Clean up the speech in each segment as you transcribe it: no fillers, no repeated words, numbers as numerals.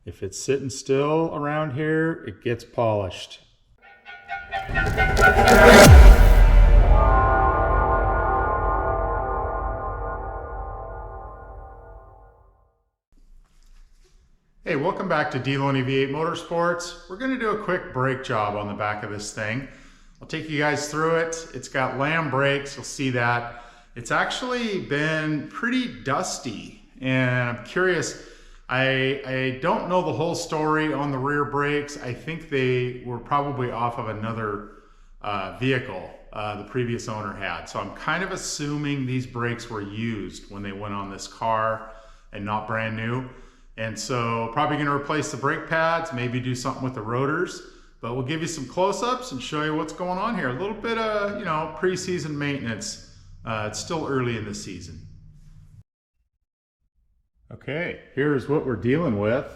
If it's sitting still around here, it gets polished. Hey, welcome back to D-Loney V8 Motorsports. We're going to do a quick brake job on the back of this thing. I'll take you guys through it. It's got lamb brakes, you'll see that. It's actually been pretty dusty, and I'm curious, I don't know the whole story on the rear brakes. I think they were probably off of another vehicle the previous owner had. So I'm kind of assuming these brakes were used when they went on this car and not brand new. And so probably going to replace the brake pads, maybe do something with the rotors, but we'll give you some close-ups and show you what's going on here. A little bit of, pre-season maintenance. It's still early in the season. Okay, here's what we're dealing with.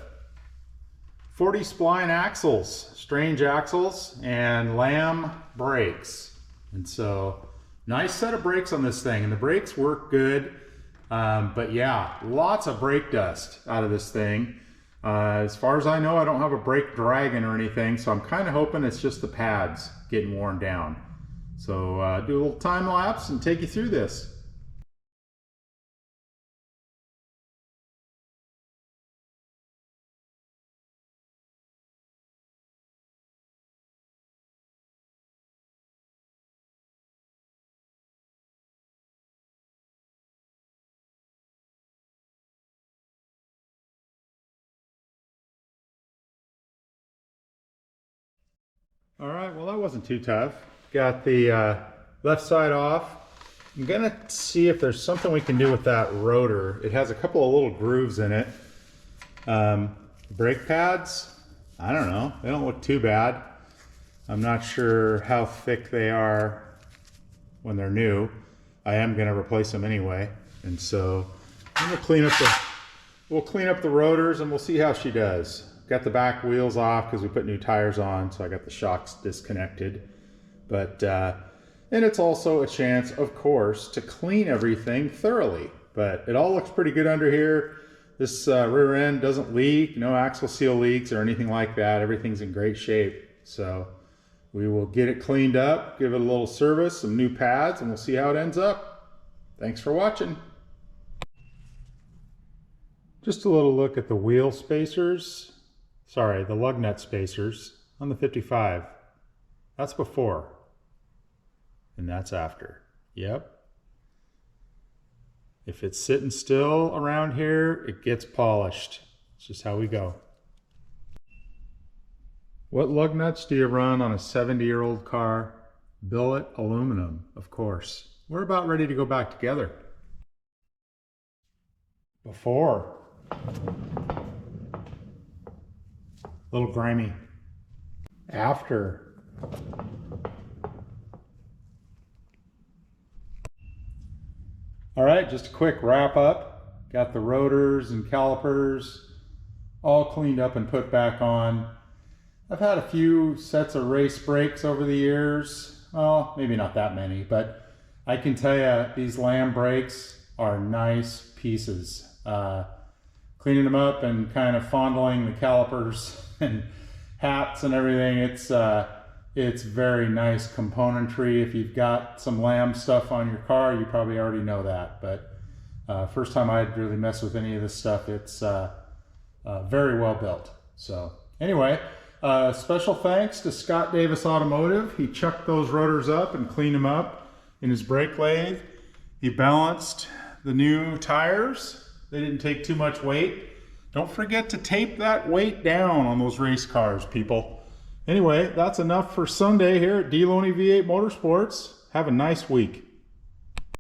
40 spline axles, strange axles, and lamb brakes. And so, nice set of brakes on this thing, and the brakes work good. But yeah, lots of brake dust out of this thing. As far as I know, I don't have a brake dragging or anything, so I'm kind of hoping it's just the pads getting worn down. So do a little time lapse and take you through this. All right, well that wasn't too tough. Got the left side off. I'm gonna see if there's something we can do with that rotor. It has a couple of little grooves in it. Brake pads, I don't know, they don't look too bad. I'm not sure how thick they are when they're new. I am gonna replace them anyway. And so we'll clean up the rotors and we'll see how she does. Got the back wheels off because we put new tires on, so I got the shocks disconnected. But and it's also a chance, of course, to clean everything thoroughly. But it all looks pretty good under here. This rear end doesn't leak, no axle seal leaks or anything like that. Everything's in great shape. So we will get it cleaned up, give it a little service, some new pads, and we'll see how it ends up. Thanks for watching. Just a little look at the wheel spacers. Sorry, the lug nut spacers on the 55. That's before. And that's after. Yep. If it's sitting still around here, it gets polished. It's just how we go. What lug nuts do you run on a 70-year-old car? Billet aluminum, of course. We're about ready to go back together. Before. Little grimy. After. All right, just a quick wrap up. Got the rotors and calipers all cleaned up and put back on. I've had a few sets of race brakes over the years. Well, maybe not that many, but I can tell you these lamb brakes are nice pieces. Cleaning them up and kind of fondling the calipers and hats and everything, it's very nice componentry. If you've got some lamb stuff on your car, you probably already know that, but first time I'd really mess with any of this stuff. It's very well built. So anyway, special thanks to Scott Davis Automotive. He chucked those rotors up and cleaned them up in his brake lathe. He balanced the new tires. They didn't take too much weight. Don't forget to tape that weight down on those race cars, people. Anyway, that's enough for Sunday here at D-Loney V8 Motorsports. Have a nice week.